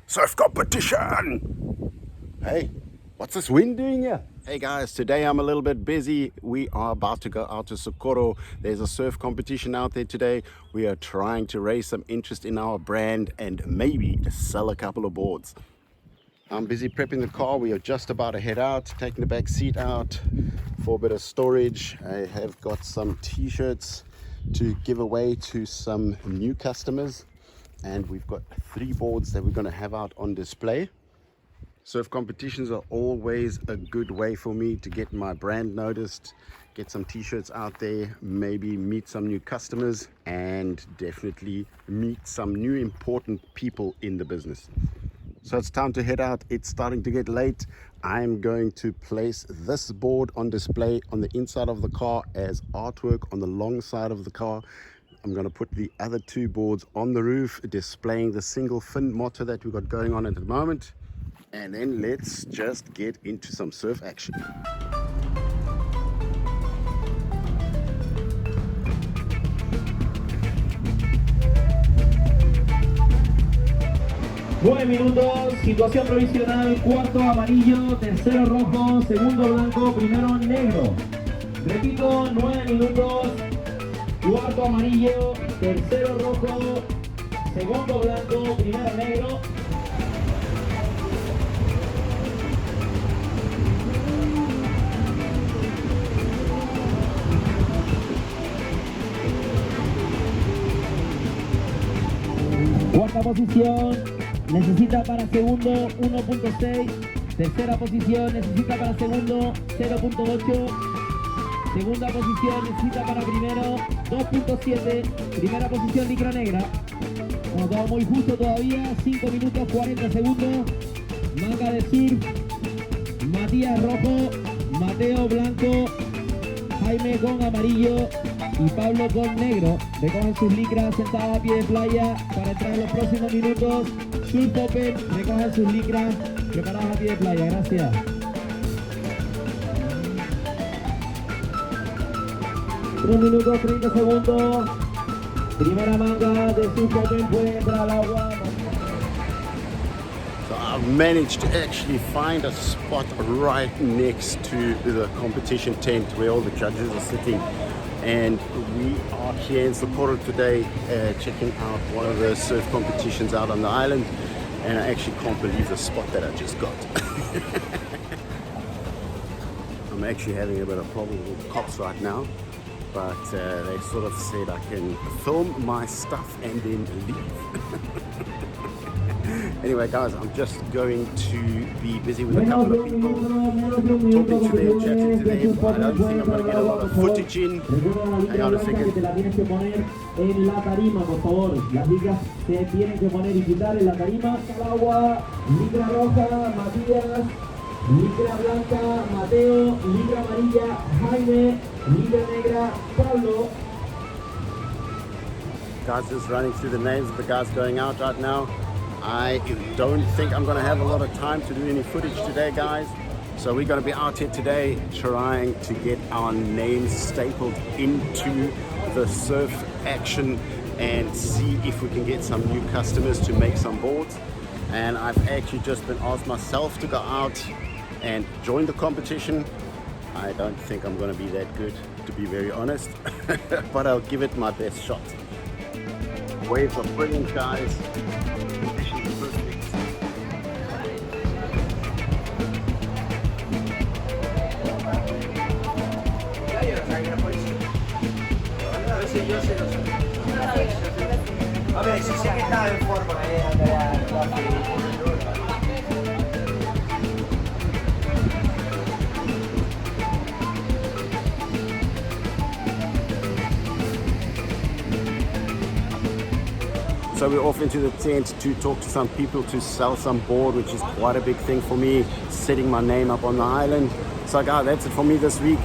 surf competition. Hey, what's this wind doing here? Hey guys, today I'm a little bit busy. We are about to go out to Socorro. There's a surf competition out there today. We are trying to raise some interest in our brand and maybe sell a couple of boards. I'm busy prepping the car. We are just about to head out, taking the back seat out for a bit of storage. I have got some t-shirts to give away to some new customers, and we've got 3 boards that we're going to have out on display. Surf competitions are always a good way for me to get my brand noticed, get some t-shirts out there, maybe meet some new customers, and definitely meet some new important people in the business. So it's time to head out. It's starting to get late. I'm going to place this board on display on the inside of the car as artwork on the long side of the car. I'm going to put the other 2 boards on the roof, displaying the single fin motto that we've got going on at the moment. And then let's just get into some surf action. 9 minutos, situación provisional, cuarto amarillo, tercero rojo, segundo blanco, primero negro. Repito, 9 minutos, cuarto amarillo, tercero rojo, segundo blanco, primero negro. Cuarta posición, necesita para segundo 1.6. Tercera posición, necesita para segundo 0.8. Segunda posición, necesita para primero 2.7. Primera posición, licra negra. Bueno, todo muy justo todavía, 5 minutos 40 segundos. Manga de surf, Matías rojo, Mateo blanco, Jaime con amarillo y Pablo con negro. Recogen sus licras sentadas a pie de playa para entrar en los próximos minutos. Surf Open, recogen sus licras preparadas a pie de playa. Gracias. Tres minutos 30 segundos. Primera manga de Surf Open, puede entrar al agua. So I've managed to actually find a spot right next to the competition tent where all the judges are sitting. And we are here in Socorro today checking out one of the surf competitions out on the island, and I actually can't believe the spot that I just got. I'm actually having a bit of problem with cops right now, but they sort of said I can film my stuff and then leave. Anyway guys, I'm just going to be busy with a couple of people, talking to them, chatting to them. I don't think I'm going to get a lot of footage in. Hang on a second. Te la tienes que poner en la tarima, por favor. Las licras se tienen que poner y quitar en la tarima. Al agua, licra roja, Matías, licra blanca, Mateo, licra amarilla, Jaime, licra negra, Pablo. Guys, just running through the names of the guys going out right now. I don't think I'm going to have a lot of time to do any footage today, guys. So we're going to be out here today trying to get our names stapled into the surf action and see if we can get some new customers to make some boards. And I've actually just been asked myself to go out and join the competition. I don't think I'm going to be that good, to be very honest, but I'll give it my best shot. Waves are brilliant, guys. Vabbè, se si stava in forma So we're off into the tent to talk to some people to sell some board, which is quite a big thing for me, setting my name up on the island. So guys, that's it for me this week.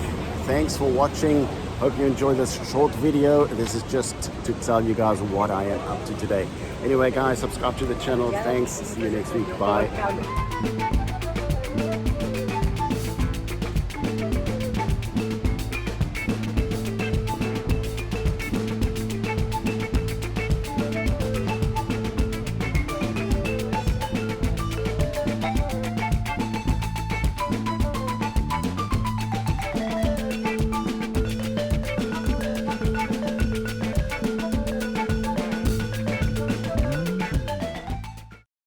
Thanks for watching. Hope you enjoyed this short video. This is just to tell you guys what I am up to today. Anyway guys, subscribe to the channel. Thanks. See you next week. Bye.